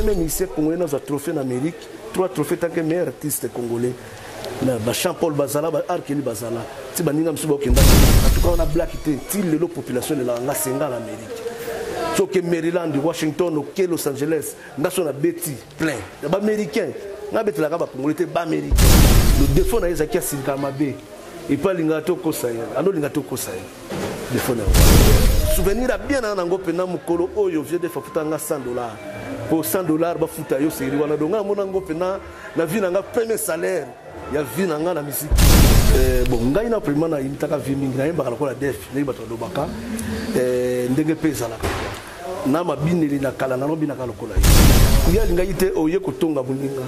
premier musicien congolais dans un trophée en Amérique, 3 trophées tant que meilleur artiste congolais. Jean-Paul Bazala, Arkeli Bazala. Si baninga msuba okenda. En tout cas on a black été, til le population de la senga en Amérique. So que Maryland, Washington, OK, Los Angeles, nga so na beti plein. Ba américain, nga beti la ka ba congolais ba américain. Le défaut na ezaki asinka mabe. Et pas linga to kosaya. Ando linga to kosaya. Défaut na. Souvenir bien na ngo pena mukolo oyo vie de fafuta nga $100. Pour $100 ba futa yo seri wana donga mona ngo pena na vie na nga premier salaire. Ya vie na nga na musique. Bon ngai na prima na imitaka vie mingi na yemba kala def ne bato lobaka ndenge pesa la na mabineli na kala na lobi na kala kola ya ngai te oye kotonga muninga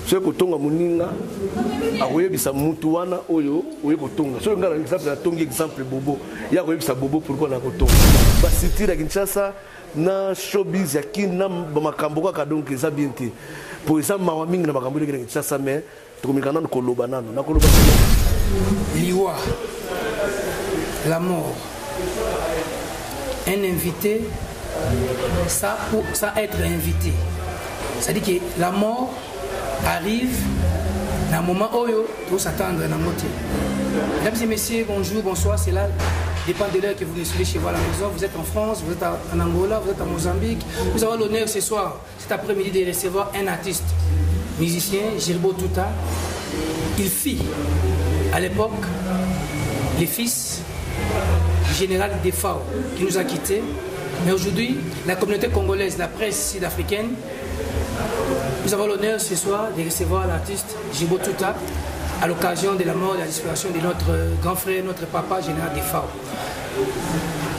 so kotonga muninga akoye bisa mutu wana oyo oye kotonga so ngala exemple na tongi exemple bobo ya koye bisa bobo pourquoi na kotonga ba sitira Kinshasa na showbiz ya kina makambo ka donc eza bien te pour ça mawa mingi na makambo ya Kinshasa mais tukomikana na koloba nano na koloba Liwa, la mort. Un invité, ça être invité. C'est-à-dire que la mort arrive dans un moment où il faut s'attendre dans notre. Mesdames et messieurs, bonjour, bonsoir, c'est là. Dépend de l'heure que vous nous suivez chez vous à la maison. Vous êtes en France, vous êtes en Angola, vous êtes en Mozambique. Nous avons l'honneur ce soir, cet après-midi, de recevoir un artiste, musicien, Gilbo Touta. Il fit à l'époque les fils du général Defao qui nous a quittés. Mais aujourd'hui, la communauté congolaise, la presse sud-africaine, nous avons l'honneur ce soir de recevoir l'artiste Gilbo Touta à l'occasion de la mort et de la disparition de notre grand frère, notre papa, général Defao.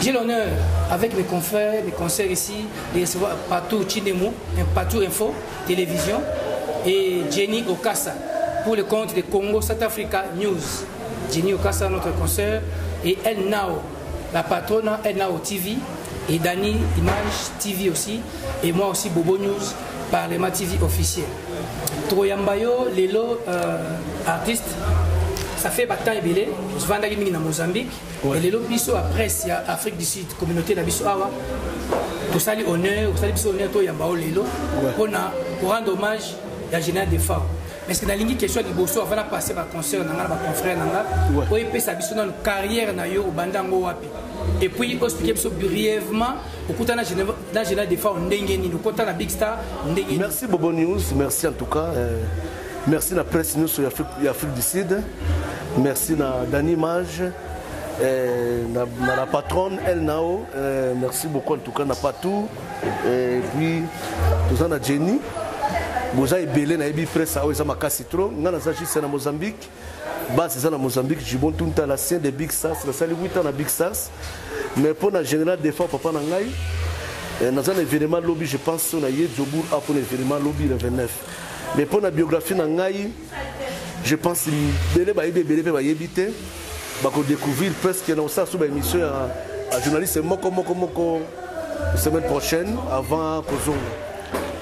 J'ai l'honneur, avec mes confrères, mes consoeurs ici, de recevoir Patou Chinemo, Patou Info, télévision, et Jenny Okassa, pour le compte de Congo South Africa News. Jenny Okassa, notre consoeur, et El Nao, la patronne El Nao TV, et Dani Image TV aussi, et moi aussi Bobo News, Parlement TV officiel. Troyambayo, Lelo, artiste, ça fait bataille et belé, je vends dans Mozambique, et Lelo Bisso à presse, il y a Afrique du Sud, communauté de Bisso Awa, pour saluer honneur, pour saluer honneur, Troyambayo Lelo, pour rendre hommage à Général Defao. Mais c'est dans la ligne question de Bosso avant de passer par concert, par confrère, pour épée sa biso dans une carrière au Bandango Wapi. Et puis, on explique brièvement, au dans Général Defao, au côté de Big Star. Merci Bobo News, merci en tout cas. Merci à la presse News sur l'Afrique du Sud. Merci à Dani Mage, à la patronne El Nao. Merci beaucoup en tout cas à Patou. Et puis, tout ça à Jenny. Boza ebele na ebi presse awo eza makasi trop ngana za juste na Mozambique base za na Mozambique Jibon Tunta la scène de Big Stars la sali 8 ans na Big Stars mais pour na général Defao papa na ngai na za événement lobby je pense on a yé Djobour a pour l'événement lobby le 29 mais pour la biographie na ngai je pense belé ba yé belé ba yébité ba ko découvrir presque na ça sous ba émission à journaliste moko semaine prochaine avant Kozongo.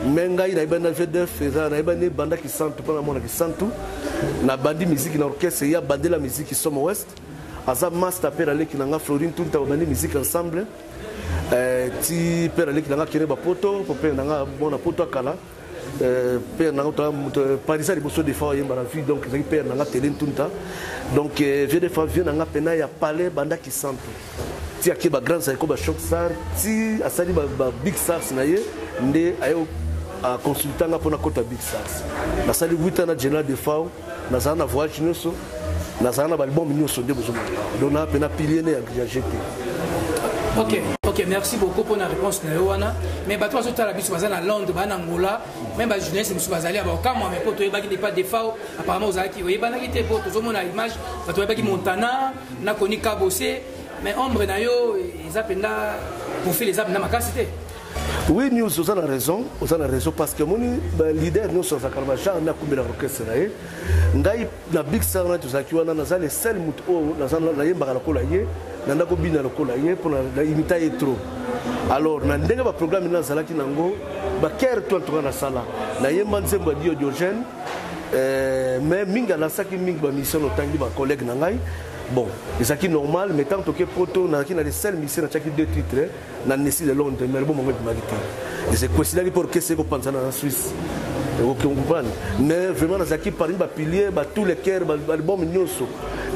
Menga il a bien fait deux faisans, il a bien banda qui sentent pas la monde qui sentent tout. Na bandi musique na orchestre, il y a bandé la musique qui somme ouest. Asa master père aller qui nanga Florine tout ta bandi musique ensemble. Ti père aller qui nanga kene ba poto, père nanga bona poto kala. Père nanga Paris ali bosso de fois yemba la vie donc il père nanga télé tout ta. Donc vient de fois vient nanga pena ya parler banda qui sentent. Ti aki ba grand ça ko ba choc sar, ti asali ba big stars na ye ndé ayo a consultant pour na kota Big Stars. Na sali 8 ans na Général Defao, na zana voyage nyoso, na zana ba album nyoso de besoin. Donc na pena pilier ne ya jeté. OK, merci beaucoup pour la réponse na yowana. Mais ba toi so tala biso bazana Londres, ba na Angola, même ba journaliste musu bazali ba ka moi mais poto e ba ki pas Defao, apparemment ozaki o e ba na ki te poto zo mona image, ba to e ba ki Montana, na koni Kabosé, mais ombre na yo ezapenda pour faire les apps na makasité. Oui, nous avons raison parce que mon leader nous sommes à Karmacha, on a combien d'orchestres là. Ngai na Big Star na tuzaki wana na zale sel mutu o na zana na yemba la kola ye, na ndako bina la kola ye pour na imita trop. Alors na ndenge ba programme na zalaki nango ba ker to na sala. Na yemba nzemba dio Diogène mais minga na saki mingi ba mission otangi ba collègue na ngai. Bon, c'est qui normal, mais tant que poto na qui na les seuls missions na chaque 2 titres na Nessi de Londres, mais bon moment de malité. c'est quoi pour que c'est qu'on pense en Suisse. Mais vraiment, dans Zaki, parmi les piliers, tous les cœurs, les bons mignons.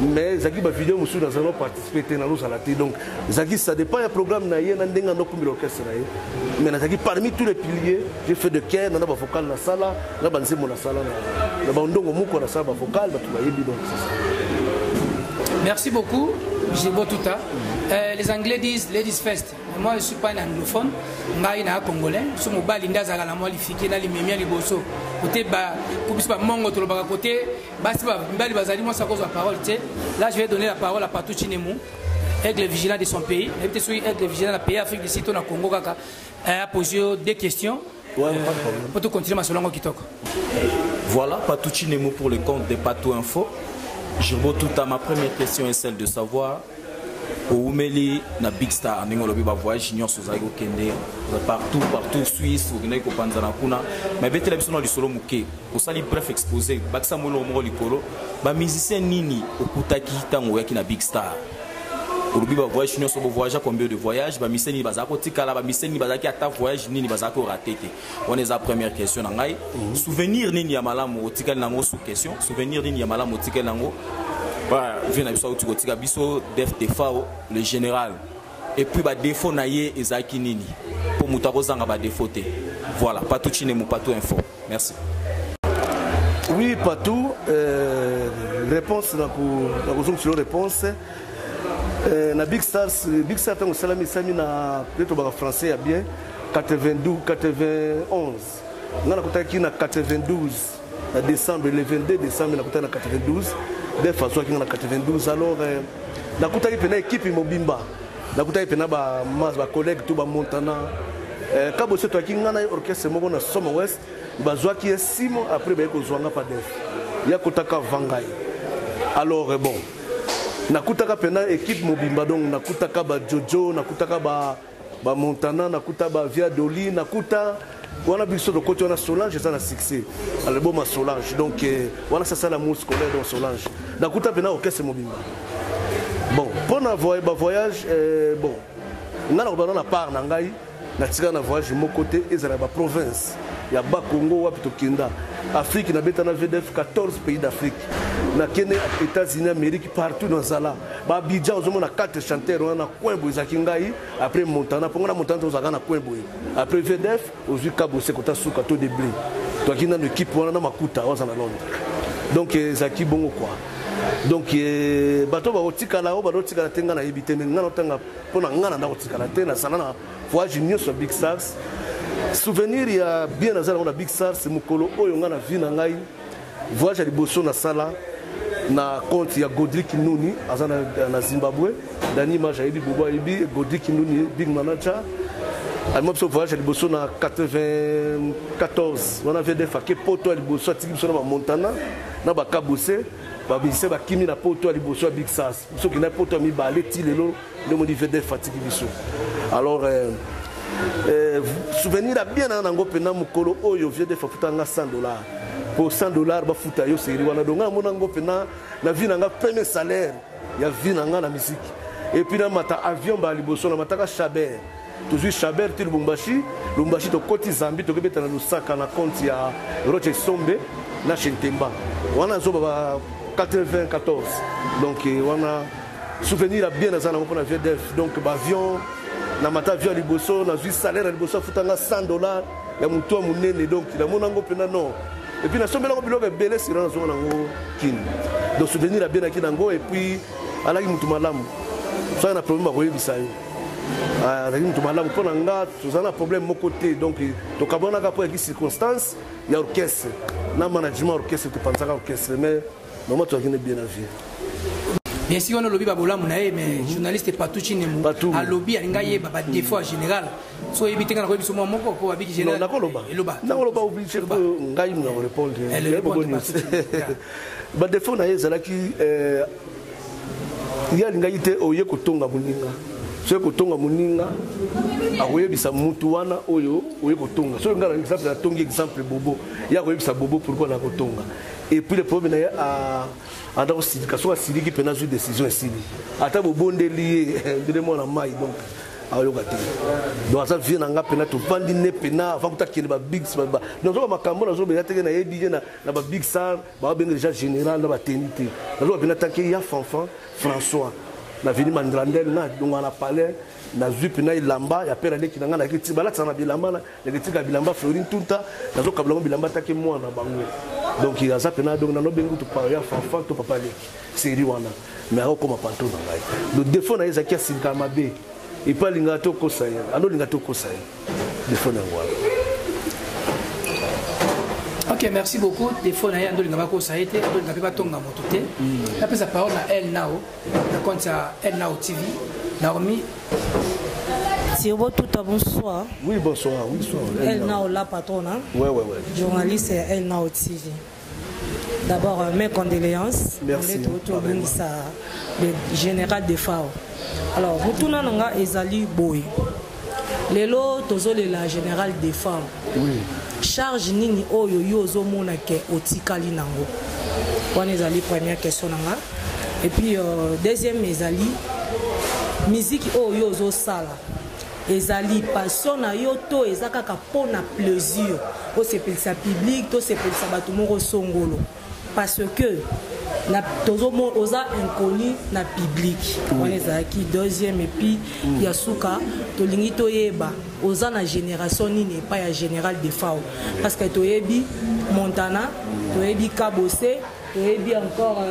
Mais Zaki, les vidéos, nous allons participer dans l'eau à la télé. Donc, Zaki, ça dépend du programme, il y a un orchestre. Mais Zaki, parmi tous les piliers, j'ai fait de cœur, dans la vocale, dans la salle, dans la salle, dans la salle, vocale, merci beaucoup, j'ai beau tout ça. Les Anglais disent ladies first. Moi, je ne suis pas un anglophone, je suis un Congolais. Je suis un Balinda Zagala, je suis un Limemia Liboso. Côté, pour que Mongo, côté, là, je vais donner la parole à Patou Chinemou, aigle vigilant de son pays. Il suis aigle vigilant du pays Afrique du Sud, au Congo, a posé des questions. Pour tout continuer, ma langue qui toque. Voilà, Patou Chinemou pour le compte de Patou Info. Je tout à ma première question est celle de savoir. Au Meli, na Big Star, on a voyage junior sur Zago Kende, partout, Suisse, ou Guinée, Kopanzana Kuna. Mais bête la personne du solo mouké, au sali bref exposé, Baksa Molo Moro Likolo, ba musicien Nini, au Kutaki Tango Yaki na Big Star. Au Rubi, voyage junior sur voyage, combien de voyages, ba musicien ni bazako tikala, ba musicien ni bazaki à ta voyage, Nini bazako raté. On est la première question. Souvenir Nini Yamalam, au tikal nango sous question, souvenir Nini Yamalam, au tikal nango. Le général et puis bah défaut naïe et Zaki Nini pour Moutaro Zanga bah défauté. Voilà, Patou Chinemou, Patou Info. Merci. Oui, Patou, réponse la réponse. Na Big Stars, tant que Salami Sami na peut-être français bien 92, 91. On a côté na 92 décembre, le 22 décembre na côté na 92. De façon qui en a 92 alors na kuta ipena équipe mobimba na kuta ipena ba collègue tout ba Montana kabo se to kinga na orchestre moko na Soma West bazwa ki esimo après ba ko zwanga pa def ya kutaka vangai alors bon na kutaka pena équipe mobimba donc na kutaka ba Jojo na kutaka ba Montana na kutaka ba Via Doli na kuta on a vu sur le côté on a Solange et ça a succès l'album Solange donc on a ça la musique scolaire dans Solange d'akuta pena orchestre mobimba bon pour na voyage bon on a na part na ngai na tika na voyage mon côté ezala ba province ya ba Congo wa pito kinda Afrique na beta na VDF 14 pays d'Afrique na Kenya États-Unis Amérique partout dans zala ba Abidjan on a 4 chanteurs on a Kwembo Zakingai après Montana pour na Montana on a na Kwembo après VDF aujourd'hui Kabose kota suka to de blé toi qui na équipe on a makuta on na Londres donc Zaki bongo quoi donc bato ba otika la ba otika la tenga na yibite nga na tanga pona nga na otika la tena sana na voyage junior sur Big Stars souvenir ya bien na zala on a Big Stars c'est mukolo oyo nga na vie na ngai voyage liboso na sala na compte ya Godrick Nuni azana na Zimbabwe dani image ibi bobo ibi Godrick Nuni big manager moi ce voyage liboso na 94 on avait des faké poto liboso tiki biso na Montana na ba Kabose ba bise ba kimi na poto liboso Big Stars so ki na poto mi ba leti lelo le modi vede fatiki biso alors souvenir a bien na ngo pena mukolo oyo vede fafuta nga $100 pour $100 ba futa yo seri wana donga mona ngo pena na vie nga premier salaire ya vie nga na musique et puis na mata avion ba liboso na mata ka Chabert toujours Chabert til Lubumbashi to koti Zambie to kebeta na Lusaka na compte ya Roche Sombe na Chentemba wana zo ba 94 donc wana souvenir a bien na zana ko na VDF donc ba avion na mata avion liboso na vie salaire liboso futanga $100 ya mutu munene donc la mona ngo pena non et puis na sombela ko biloko belé sira na zo na ngo kin donc souvenir a bien na kinango et puis alaki mutu malamu ça na problème ko yebisa yo alaki mutu malamu pona nga tozana problème mon côté donc to kabona ka po ki circonstance ya orchestre na management orchestre to pensaka orchestre mais non tu as bien la vie. Bien sûr, on a lobby babolamu nae mais journaliste Patou Chinemou a lobby alinga ye baba défaut en général. So éviter quand on biso moko ko abiki général. Non, nakoloba. Nakoloba obligé que ngai na répondre. Elle répond. Ba défaut nae zalaki il y a alinga yite oye kotonga muninga. So kotonga muninga akoyebisa mutu wana oyo oye kotonga. So ngala exemple na tongi exemple bobo. Ya koyebisa bobo pourquoi na kotonga. Et puis le problème à donc décision ici. Attends, bon délire, de moi la maille donc ayoka te donc ça vient nga pena to pandi ne pena avant que tu ba big ba donc ba makambo na zo be teke na yedi na ba big star ba benga déjà général na ba tenité na zo pena tanke ya fanfan François na vini Mandrandel na donc on a parlé na zup na ilamba ya pera leki na kiti bala tsana bilamba na kiti ka bilamba Florine Tunta na zo kablango bilamba take moi na bango donc il a ça pena donc na no bengu to parler ya fanfan to papa leki série wana mais ako comme panto na ngai le défaut na ezaki asinka mabe et pas lingato kosaya ano lingato kosaya défaut na ngwa. Ok, merci beaucoup. Défaut na ando lingaba kosaya te ando lingape ba tonga moto te na pesa parole na El Nao na compte El Nao TV Naomi Thierry Touta, bonsoir. Oui, bonsoir. Oui, bonsoir. El Nao, la patronne. Ouais. Journaliste et El Nao TV. D'abord, mes condoléances. Merci. Le général de FAO. Alors, Rutuna Nanga Ezali Boy. Lelo Tozole la général de FAO. Oui. Charge Nini Oyo Yozo Monake Otikali Nango. On Ezali, première question Nanga. Et puis, deuxième Ezali. Musique Oyo Yozo Sala. Ezali passion na yo to ezaka ka pona plaisir o sepelisa public to sepelisa bato moko songolo parce que na tozomo oza inconnu na public on ezaki deuxième et puis yasuka to lingi to yeba oza na génération nini pas ya général de FAO parce que to yebi Montana to yebi Kabose to yebi encore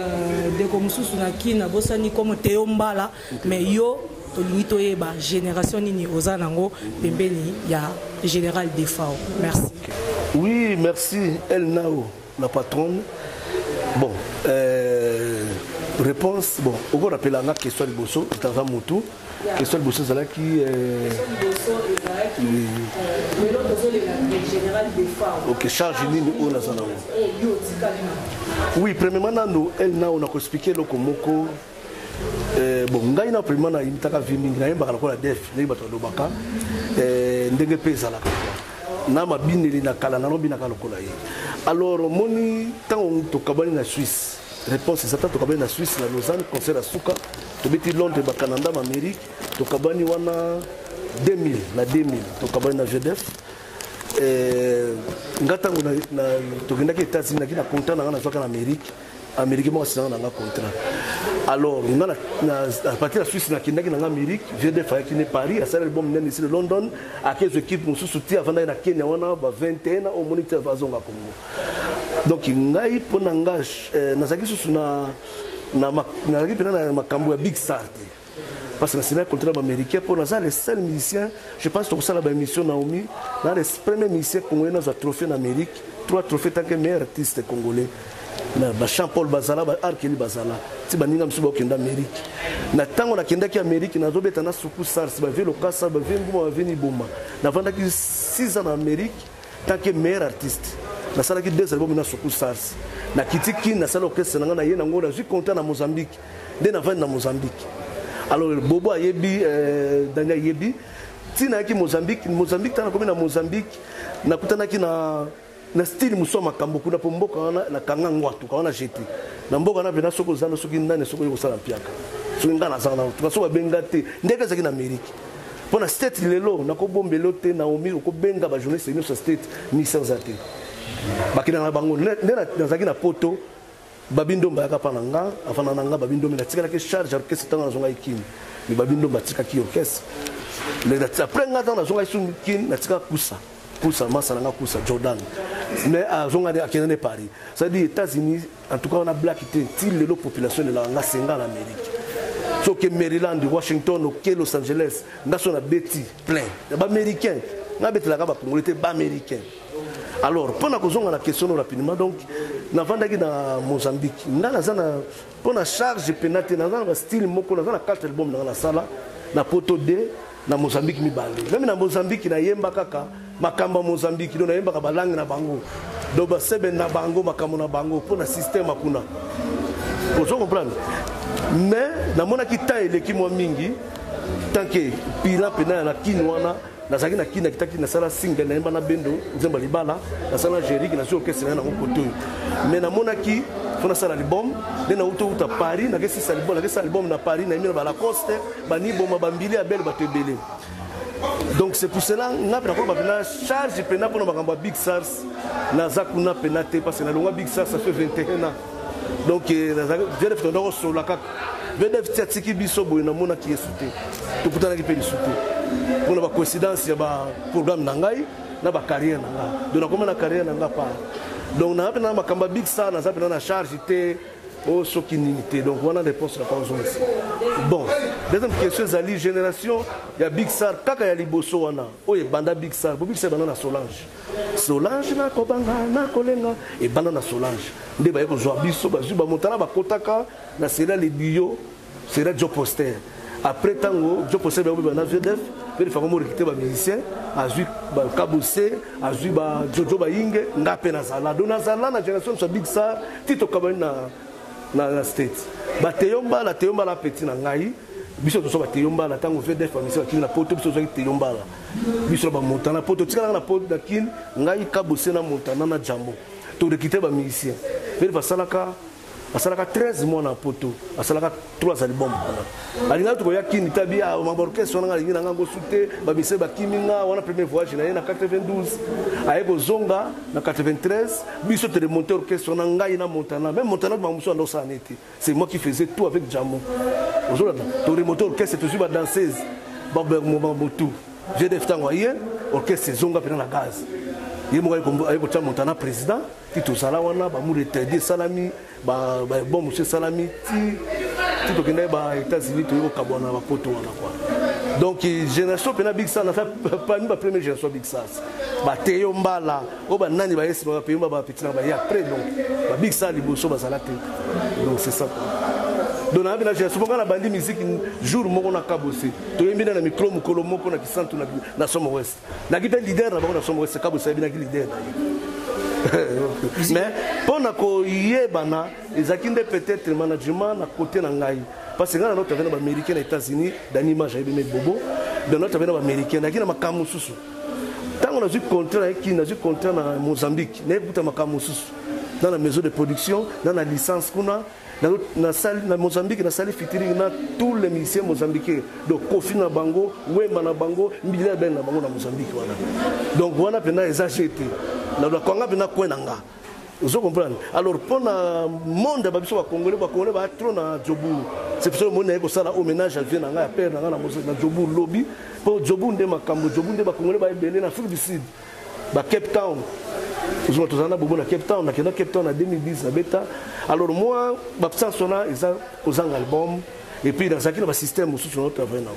de comme sous na kina bosani comme Théo Mbala mais yo Tolito Eba, génération Nini Ozanango, Pembeni, ya général de FAO. Merci. Oui, merci El Nao, la patronne. Bon, réponse, bon, on va rappeler la question de Bosso, c'est un moutou. Question de Bosso, c'est là qui. Ok, charge Nini Ozanango. Oui, premièrement, nous, El Nao, on a expliqué le Komoko. Bon, ngai na prima na imitaka vimbi na yemba kala def na bato lobaka ndenge pesa la na mabineli na kala na lobi na kala kola ye. Alors moni tant to kabani na Suisse réponse c'est ça to kabani na Suisse na Lausanne concert à Souka to beti Londres ba Canada ma Amérique to kabani wana 2000 na 2000 to kabani na GDF ngata na to kenda ke États-Unis na kina contrat na zoka na Amérique moi c'est un contrat. Alors à partir de la Suisse na kindaki na Amérique GDF qui n'est Paris à ça le bon ici de London à 15 équipes nous soutien avant na Kenya wana ba 21 au moniteur bazonga Congo. Donc ngai pona ngage na zaki susu na équipe na makambo ya Big Star parce que c'est un contrat américain pour ça les seuls musiciens je pense que ça la émission Naomi dans les premiers musiciens congolais dans un trophée en Amérique 3 trophées tant que meilleur artiste congolais. Na Jean-Paul Bazala ba Arkeli Bazala ti baninga msuba okenda Amérique na tango na kenda ki Amérique na zobeta na suku SARS ba velo kasa ba vengo ba veni boma na vanda ki 6 ans en Amérique tant que meilleur artiste na sala ki 2 albums na suku SARS na kitiki na sala orchestre na ye na ngola ju content na Mozambique de na vanda na Mozambique alors Bobo ayebi Daniel yebi ti na ki Mozambique tana komi na Mozambique na kutana ki na style musoma kambo kuna pomboka na kanga ngwatu kaona jeti na mboka na bena soko zana soki ndane soko yo sala mpiaka so ngana sana tukasoba benga te ndeka zaki na Amérique pona state lelo na ko bombelo te na omi ko benga ba journaliste ni so state ni sans ate bakina na bango na zaki na poto babindo mbaka pa nanga afana nanga babindo na tikala ke charge orchestre tanga zonga ikini ni babindo batika ki orchestre le après ngata na zonga isu ikini na tika kusa masala kusa Jordan mais à zonga de akene Paris ça dit États-Unis en tout cas on a black til le population de la ngasenga en Amérique so que Maryland Washington ok Los Angeles ngaso na beti plein ba américain na beti la ka ba congolais ba américain alors pendant que zonga la question rapidement donc na vandaki na Mozambique ngana zana pona charge penate na zana style moko na zana 4 album na sala na poto de na Mozambique mi bale même na Mozambique na yemba kaka makamba Mozambique do na yemba ka balangue na bango do ba sebe na bango makambo na bango pour na système akuna pour comprendre mais na mona ki ta eleki mo mingi tant que pila pena na kinwana na zaki na kina kitaki na sala single na yemba na bendo nzemba libala na sala jerique na sur orchestre na koto mais na mona ki faut ça l'album na auto à Paris na kesi album na Paris na mira ba Lacoste ba ni bomba ba mbili abel ba tebele. Donc c'est pour cela na pena ko ba charge pena pour na Big Sars na zakuna pena te parce que na longa Big Sars ça fait 21 ans. Donc VDF tondoko sola kaka VDF tiki biso boy na mona ki esute to kutana ki pe esute pour ba coïncidence ya ba programme na ngai na ba carrière na ngai donc na koma na carrière na ngai pa donc na pena makamba Big Star na pena na charge te au soki limité donc on a des postes la cause aussi. Bon deuxième question zali génération ya Big Star kaka ya liboso wana oye banda Big Star bana na Solange na kobanga na kolenga et bana na Solange nde ba yeko zo biso ba zuba montana ba kotaka na sera les bio sera job poster après tango job poster ba na VDF il faut que recruter ba musicien azui ba kabose azui ba Jojo ba yinge ngape na sala dona sala na génération so Big Star tito kabana na state ba teyomba la petit na ngai biso to so ba teyomba la tango VDF ba musicien ki na poto biso so teyomba la biso ba montana poto tika na poto da kin ngai kabose na montana na jambo to recruter ba musicien il va salaka asalaka 13 mois na poto asalaka 3 albums alinga to ya kini tabia maborke sona ngali nga ngo sute ba bise ba kiminga wana premier voyage na 92 ayeko zonga na 93 biso te remonter orchestre na ngai na Montana même Montana ba muso ndo sanete c'est moi qui faisais tout avec Jamo aujourd'hui to remonter orchestre toujours ba danseuse ba motu VDF tango yen orchestre zonga pena na gaz yemo ayeko cha Montana président Tito Salawana ba mu retardé salami ba bon monsieur salami ti to kende ba États-Unis to yo kabona ba poto wana quoi. Donc génération pena Big Star na fait pas ni ba première génération Big Star ba teyo mbala o ba nani ba yesi ba pemba ba petit na ba ya après donc ba Big Star liboso ba salate donc c'est ça quoi. Donc na bina génération bonga na bandi musique jour moko na kabose to yembi na micro mukolo moko na kisantu na Somo West na kipe leader na ba na Somo West kabose bina ki leader mais pendant que yebana ezakinde peut-être management na côté na ngai parce que notre avenir américain aux États-Unis d'animage à Ibeme Bobo de notre avenir américain na kina makamu susu tango na zu contrat na Mozambique na buta makamu susu dans la maison de production dans la licence kuna na salle na Mozambique na salle featuring na tous les musiciens mozambicains donc Kofi na bango Wemba na bango Mbila ben na bango na Mozambique wana donc wana pena exagéré na la Congo pena kwenanga vous comprenez alors pour le monde ba biso ba congolais ba trop na Jobu c'est pour ça mon eko sala hommage à vie na nga père na Jobu lobby pour Jobu nde makambo Jobu nde ba congolais ba ebele na Afrique du Sud ba Cape Town vous avez tous bobo na Cape Town na Cape Town en 2010 na beta alors moi ba sona ils ont un album et puis dans ça qui na système aussi sur notre travail na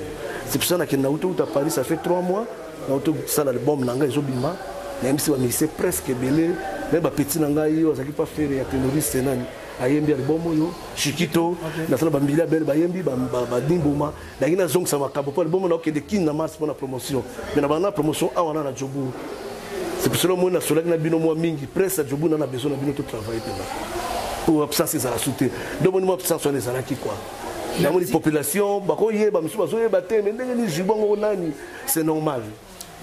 c'est pour ça na kena uto à Paris ça fait 3 mois na uto ça l'album na nga ezobima même si c'est presque belé même petit na nga yo ça qui pas faire ya terroriste nani ayembi album yo Chiquito na sala bambila bel bayembi ba dimbuma na ina zong sama kabo pour album na ok de kin na mars pour la promotion mais na bana promotion awana na Jobu c'est pour cela moi na sola na bino moi mingi presse à Jobu na besoin na bino tout travail pour absence ça la souté donc moi absence on les ala qui quoi la population ba ko yeba misu ba so yeba te mais ndenge ni jibongo nani c'est normal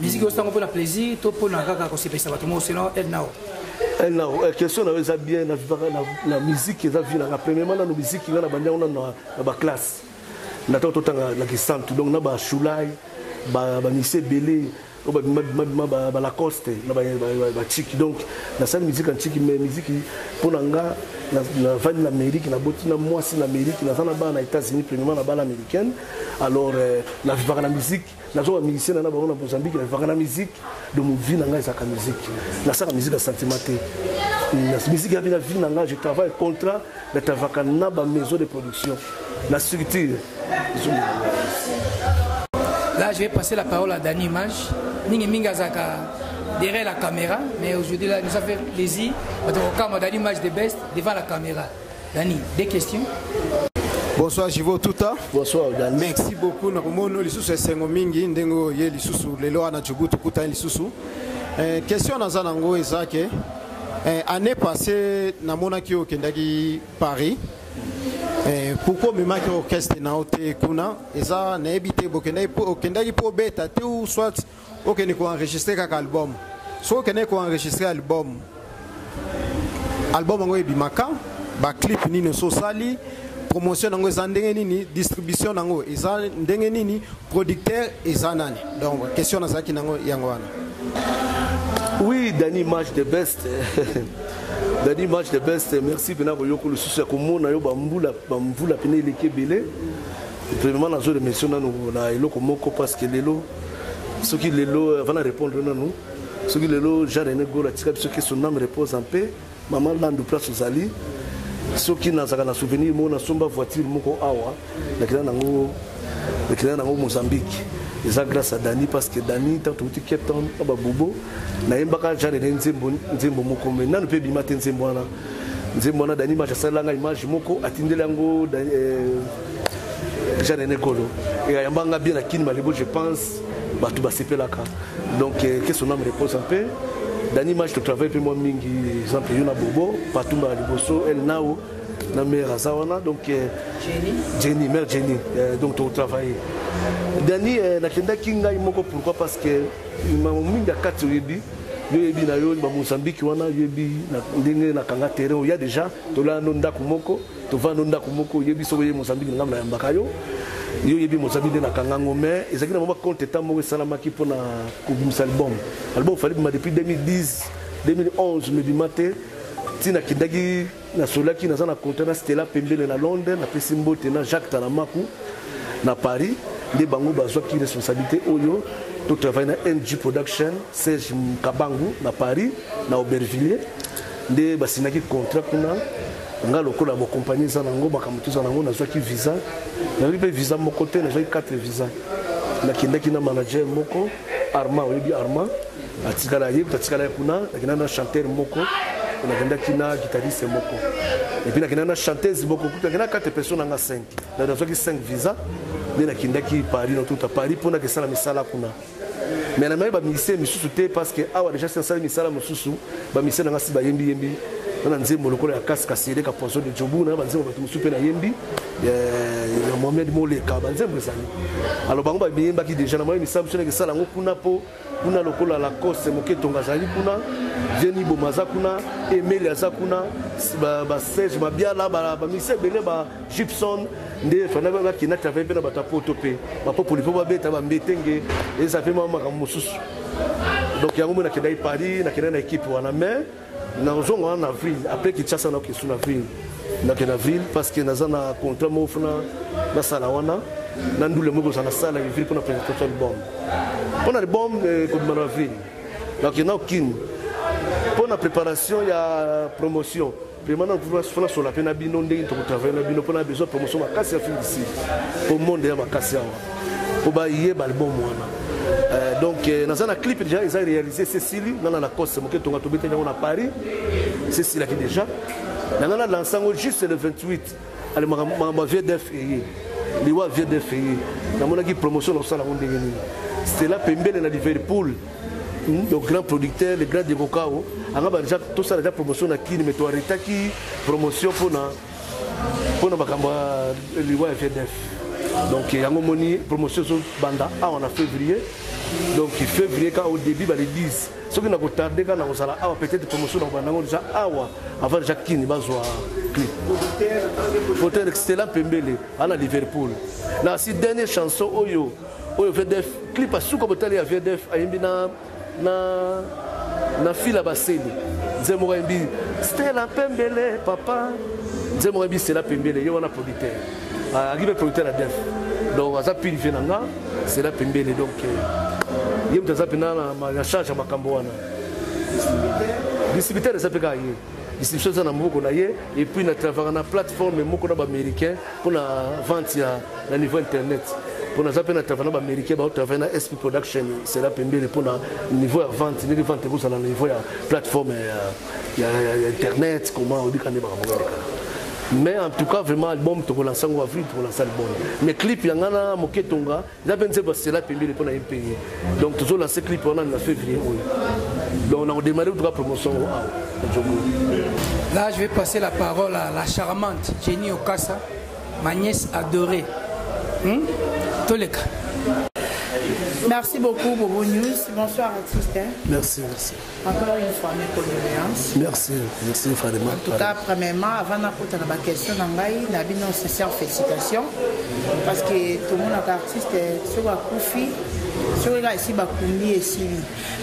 musique aussi on peut la plaisir to pour na kaka ko se pesa bato mo sinon elle now question na eza bien na musique eza vie na premièrement na musique na banda on na ba classe na to tanga la kisantu donc na ba shulai ba mise belé ba Lacoste na ba chiki donc na sa musique antique mais musique pour nga na vani na Amérique na botina moi si na Amérique na sana ba na États-Unis premièrement na ba américaine alors la vivre la musique na zo musicien na ba na Mozambique la vivre la musique de mon vie na nga ça musique na sa musique à sentimenté la musique a vie na nga je travaille contrat de travailler na ba maison de production la structure. Là je vais passer la parole à Dani Mage Ningi Mingazaka derrière la caméra, mais aujourd'hui là nous avons fait plaisir de Dani Mage de best devant la caméra. Dani, des questions? Bonsoir Jivo Tuta. Bonsoir Dani. Merci beaucoup. Nous lisusu esengo mingi ndengo ye lisusu lelo ana Djibouti kuta lisusu. Question na zanango ezake année passée namona ki okendaki Paris. Pourquoi me marque orchestre na ote kuna eza na ebité okendaki po beta te ou soit okende ko enregistrer kaka album. So okende ko enregistrer album ngo ebimaka ba clip nini so sali promotion nango eza ndenge nini distribution nango eza ndenge nini producteur eza nani donc question nazaki nango yango wana. Oui, Dani match the best. Dani match the best. Merci pena boyoko le susu komona yo bambula pena ileke belé. Premièrement na zo de mention na eloko moko parce que lelo ceux qui lelo va répondre na nous. Ceux qui lelo Jean-René Gola tika ceux qui son âme repose en paix. Maman landu place aux ali. Ceux qui na zaka na souvenir mo na somba voiture moko awa. Na kila nango Mozambique. Et ça grâce à Dani parce que Dani tant tout Cape Town aba bobo na yembaka Jean-René Nzembo moko mais nanu pe bimate Nzembo na Dani ma sala nga image moko atindela ngo Jean-René Kolo et yambanga bien na kin malibo je pense batu basepelaka donc que son âme repose en paix. Dani match de travail pe moi mingi exemple yona bobo patumba liboso el nao na mère azawana donc Jenny mère Jenny donc tu travailles Dani na kenda kinga imoko pourquoi parce que mingi akati yebi yebi na yo ba Mozambique wana yebi na ndenge na kanga terrain ya déjà to la nonda kumoko to va nonda kumoko yebi so ye Mozambique ngam na yambaka yo yebi Mozambique na kanga ngome ezaki na mama compte tamo salamaki pona kubimisa album fallait depuis 2010 2011 me bimate tina kindaki na solaki na zana contenant Stella Pembele na Londres na Pesimbote na Jacques Tanamaku na Paris de bango bazwa ki responsabilité oyo to travail na NG Production Serge Kabangu na Paris na Aubervilliers de basinaki contrat kuna nga lokola bo compagnie za nango bakamutuza nango na zwaki visa na lipe visa moko te na zwaki 4 visa na kindaki na manager moko Arma oyebi Arma atikala yebi atikala kuna na na chanteur moko na kindaki na guitariste moko et puis na chanteuse moko na 4 personnes na 5 na zwaki 5 visa na kindaki Paris na tout à Paris pour na kesala misala kuna mais na mai ba ministère misusu te parce que awa déjà c'est ça misala mususu ba ministère na ngasi ba yembi na Nzembo lokolo ya kasi kasire ka poso de jobu na ba Nzembo ba mususu pe na yembi ya Mohamed Moleka ba Nzembo sali alors bango ba biyemba ki déjà na mai misala mususu na kesala ngo kuna po kuna lokolo la kose moketonga zali kuna Jenny Bomaza kuna Emile Azakuna ba Serge Mabiala ba ministère belé ba Gibson nde fana ba ki na travail pe na batapo topé ba popolipo ba beta ba mbetenge et ça fait mama ka mususu donc yango mona kedai Paris na kedai na équipe wana mais na ozonga en avril après ki tchasa na ki sous avril na ken avril parce que nazana contrat mo funa na sala wana na ndule mo ko na sala avril pour na présentation album pour na album ko na avril donc na kin pour la préparation il y a promotion. Vraiment, nous faisons sur la peine à bino, nous travaillons à bino, pour la besoin de promotion, ma casse à fin d'ici. Pour le monde, ma casse à pour bailler balbon moi. Donc, dans un clip déjà, ils ont réalisé Cécilie, dans la course, mon on a tout bêté à Paris. Cécilie qui déjà. Dans la l'ensemble juste le 28, allez ma VDF et les wa VDF et dans mon équipe promotion dans ça la ronde. C'était là Pembele na Liverpool. Le grand producteur, le grand dévocat, déjà tout ça déjà promotion na kini mais toi retaki promotion pour na liwa FDF. Donc yango moni promotion sur banda en février. Donc février quand au début les 10 ce qui n'a pas tardé quand on sala peut-être promotion dans banda déjà avant déjà kini bazwa clip. Poter excellent Pembele à Liverpool. La si dernière chanson oyo FDF clip à sous comme tel ya FDF ayembina na fila baseli Nzembo Mbi Stella Pembele papa Nzembo Mbi Stella Pembele yo wana producteur arrive producteur à def donc aza pilifié nanga Stella Pembele donc yem tazapi na ma charge makambo wana distributeur ça peut gagner distribution ça na moko na ye et puis na travailler na plateforme moko na ba américain pour la vente à niveau internet. Pour nous appeler notre travail américain, nous travaillons à SP Production, c'est là Pembele pour le niveau de vente, le niveau de plateforme internet, comment on dit qu'on est. Mais en tout cas, vraiment, l'album, tu lances en avril, tu lances l'album. Mais clip, il y a un moketonga, il y a c'est là Pembele pour un pays. Donc toujours lancé clip on a en février. Donc on a démarré la promotion. Là, je vais passer la parole à la charmante Jenny Okassa, ma nièce adorée. Toleka. Merci beaucoup, Bobo News. Bonsoir, artiste. Merci, merci. Encore une fois, mes condoléances. Merci, merci, Fadema. En tout cas, premièrement, avant de ma question, je vais une sincère félicitation. Parce que tout le monde est artiste, sur la Koufi, sur la ici, Bakoumi et Sili.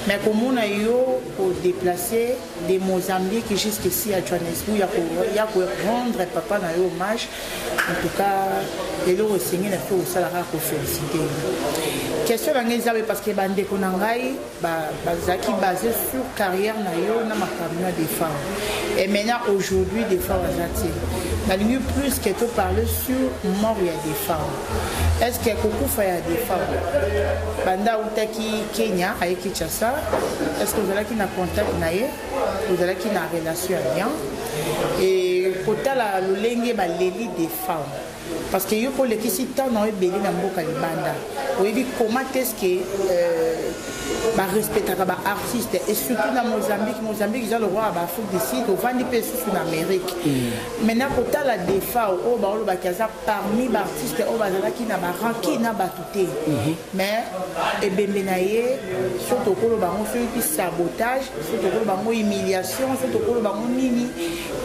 Mais comme on a eu pour déplacer des Mozambique jusqu'ici à Johannesburg, il y a pour rendre papa dans hommage. En tout cas, il y a le Seigneur a fait au salaire pour féliciter. Question parce que bande konangai bazaki basé sur carrière na yo na makamina des femmes et maintenant aujourd'hui des femmes azati na ligne plus que tu parler sur mort il y a des femmes est-ce que kukufa il y a des femmes banda utaki Kenya avec Kinshasa est-ce que vous allez qui na contact na ye vous allez qui na relation bien et kota la lolenge ba leli des femmes parce que yo pour les qui si tant na ebeli na mboka libanda oui comment est-ce que respecter les artistes et surtout dans Mozambique ils ont le droit à l'Afrique du Sud au vent pays sous l'Amérique maintenant quand la défa au bas parmi les artistes au bas qui n'a pas ranké n'a pas tout mais et bemenaye surtout pour le baron sur sabotage surtout pour le baron humiliation surtout pour le baron nini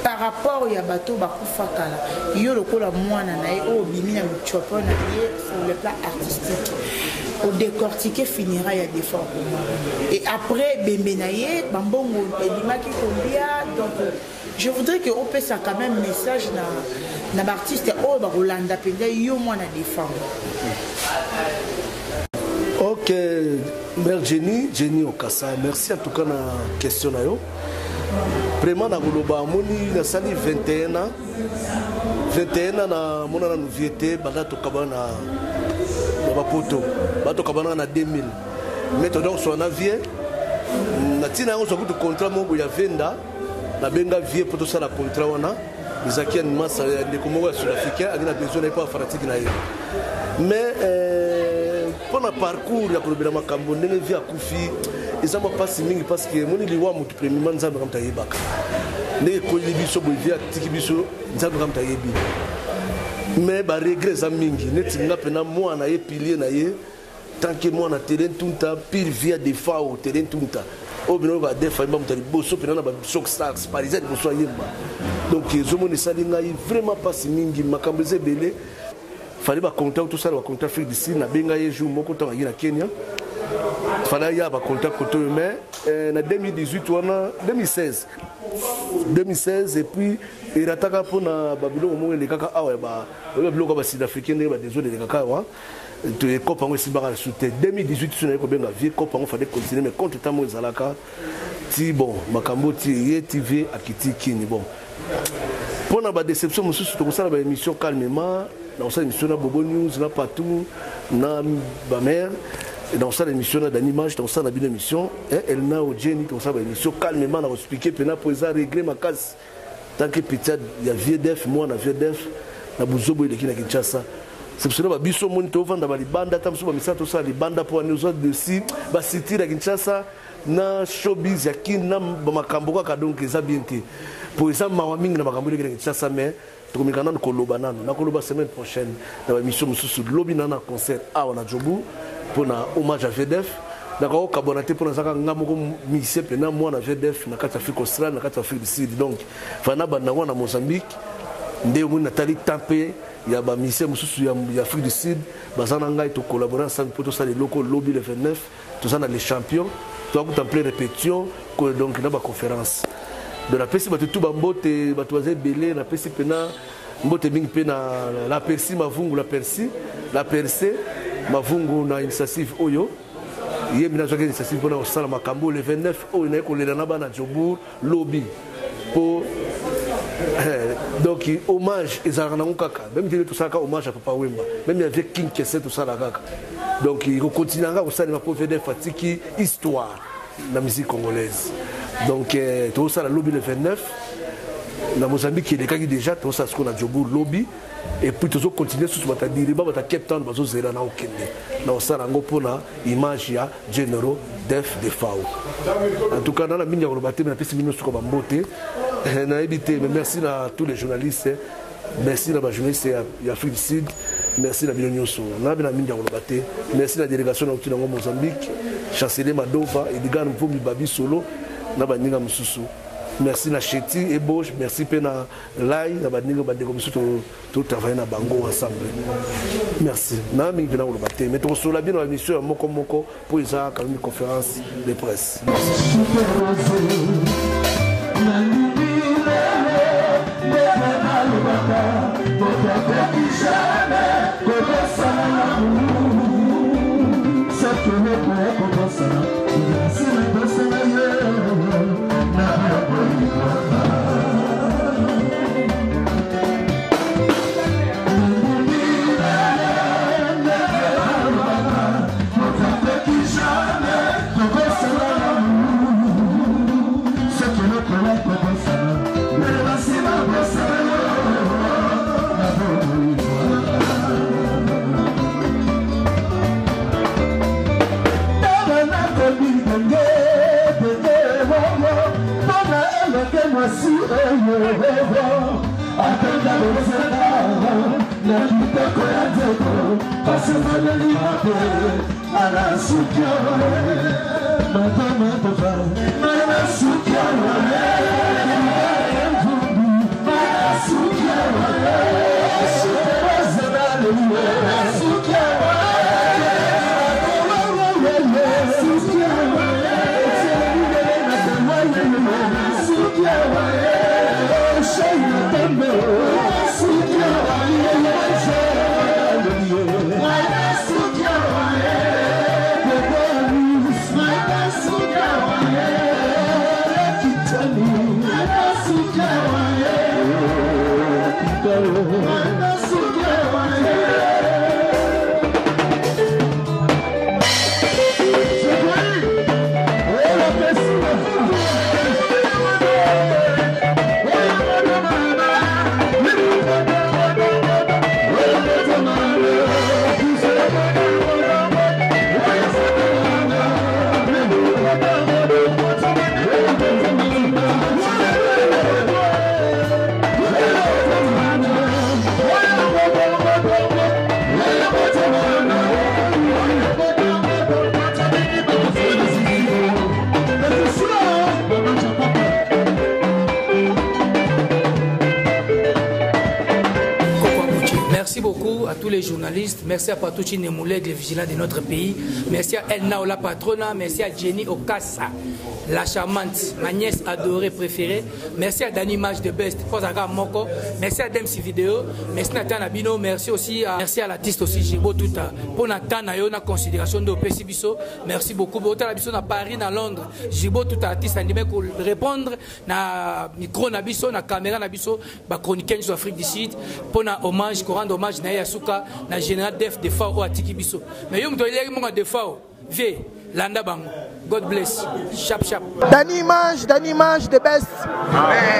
par rapport à bateau bakufakala yo le kola mwana nae au bimina le chopo na sur le plan artistique au décortiquer finira il y a des formes et après Bembenaye Bambongo Edima qui combien donc je voudrais que on puisse quand même message na l'artiste au Rolanda Penda yo moi na des femmes. Ok, mère Jenny Okassa, merci en tout cas na question na yo. Vraiment na Goloba moni na sali 21 ans na mona na nouveauté banda to kabana bapoto bato kabana na 2000 mais donc so na vie na tina on so ku contrat mo ya venda na benga vie poto sala contrat wana bizaki animasa de komo ya sud-africain agina besoin pas fanatique na ye mais pour le parcours ya kolobela makambo ndenge vie akufi ezama pasi mingi parce que moni liwa mutu premièrement nzambe kamta yebaka ne ko libiso bo vie atiki biso nzambe kamta yebi mais ba regret za mingi neti nga pena moi na ye pilier na ye tant que moi na terrain tout ta pile via des fois au terrain tout ta au bino ba defa ba mutali boso pena na ba shock stars parisien boso yemba donc zomo ne sali ngai vraiment pas mingi makambo zebele fallait ba contact tout ça ba contact Afrique d'ici na benga ye jour moko to na Kenya fallait ya ba contact koto mais na 2018 wana 2016 et puis il rataka pona babilo mo le kaka awa ba babilo ba sud-africain ba désolé le kaka wa to e copa ngo sibaka soute 2018 tuna ko benga vie copa ngo fallait continuer mais contre tamo zalaka ti bon makambo ti ye TV akiti kini bon pona ba déception mususu to ko sala ba émission calmement dans cette émission na Bobo News na partout na ba mère dans cette émission d'animage dans cette émission elle n'a au Jenny dans cette émission calmement on expliquer pena pour ça régler ma casse tant que petit il y a VDF moi na VDF na buzobo ile kina Kinshasa c'est pour ça ba biso monito vanda ba libanda tamso ba misato sa libanda pour nous autres de si ba city na Kinshasa na showbiz ya kina ba makambo ka donc eza bien te pour exemple mawaming na makambo ile Kinshasa mais tokomikana koloba nano na koloba semaine prochaine na ba mission mususu lobi na concert a on a jobu pour na hommage à VDF d'accord cabonaté pour na ngamoko mission pena moi na VDF na kata Afrique australe na kata Afrique du Sud donc fana banda na Mozambique ndé mo Nathalie Tampé ya ba mission mususu ya Afrique du Sud bazana ngai to collaborer ensemble pour tout ça les locaux lobby le 29 tout ça dans les champions to ko plein répétition donc na ba conférence de la pesi batu tout bambote batu bazé belé na pesi pena mbote mingi pena la persi mavungu la persi la percée mavungu na initiative oyo ye mina zoke initiative pona osala makambo le 29 oyo na ko lela na bana Jobour lobby pour donc hommage ezalaka nango kaka même dire tout ça ka hommage à Papa Wemba même avec King Kesse tout ça la kaka donc il continue à osala pour faire des fatiki histoire la musique congolaise donc tout ça la lobby le 29 na Mozambique il est déjà tout ça ce qu'on a Jobour lobby et puis toujours continuer sur ce diriba bata Cape Town bazo zera na okende na osala ngo pona image ya General Def de Fao en tout cas dans la mine ya robate na pesi mino suko bambote na ebité mais merci à tous les journalistes merci à la journaliste ya Afrique du Sud merci na bino nyonso na bina mingi kolobate merci na délégation na kutina Mozambique chancelier Madova Edgar Mvumbi Babi Solo na baninga mususu merci na Cheti Eboche merci pe na Lai na baninga bandeko mususu to travailler na bango ensemble merci na mingi na kolobate mais to sola bien na mission ya moko moko pour isa comme une conférence de presse Les journalistes, merci à Patouchi Nemoulet, les vigilants de notre pays, merci à Elna la patrona, merci à Jenny Okassa, la charmante, ma nièce adorée préférée, merci à Dani Mage de Best, Moko, merci à Demsi Vidéo, merci à Nathan Abino, merci aussi à l'artiste aussi, Jibo Touta, pour Nathan Nayo, na considération de OPC Bisso, merci beaucoup, pour Bisso à Paris, à Londres, Jibo Touta, artiste animé pour répondre, na micro na Bisso, na caméra na Bisso, ba chroniqueur sur Afrique du Sud, pour na hommage, pour rendre hommage na Yasuka, na général def de fao atiki biso mais yom to legi mo de fao ve landa bango God bless chap chap Dani Image the best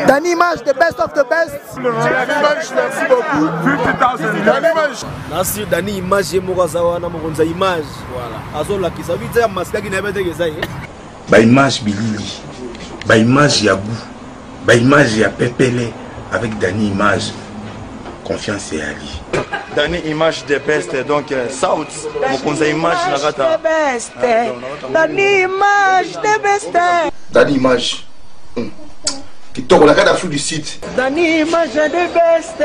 Dani Image the best of the best Dani Image merci beaucoup 50,000 Dani Image merci Dani Image mo zawa na mo konza image voilà azola kisabita maskaki na bete kesai ba image bilili ba image ya bu ba image ya pepele avec Dani Image confiance et Ali. Dani Image the best donc South mon conseil image nakata best Dani Image the best Dani Image qui tourne la carte du site Dani Image the best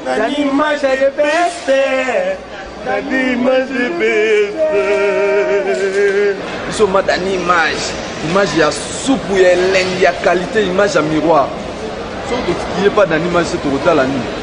Dani Image the best Dani Image the best ils sont ma Dani Image ya soupe ya lengi ya qualité image à miroir sauf que qui est pas Dani Image c'est au total la nuit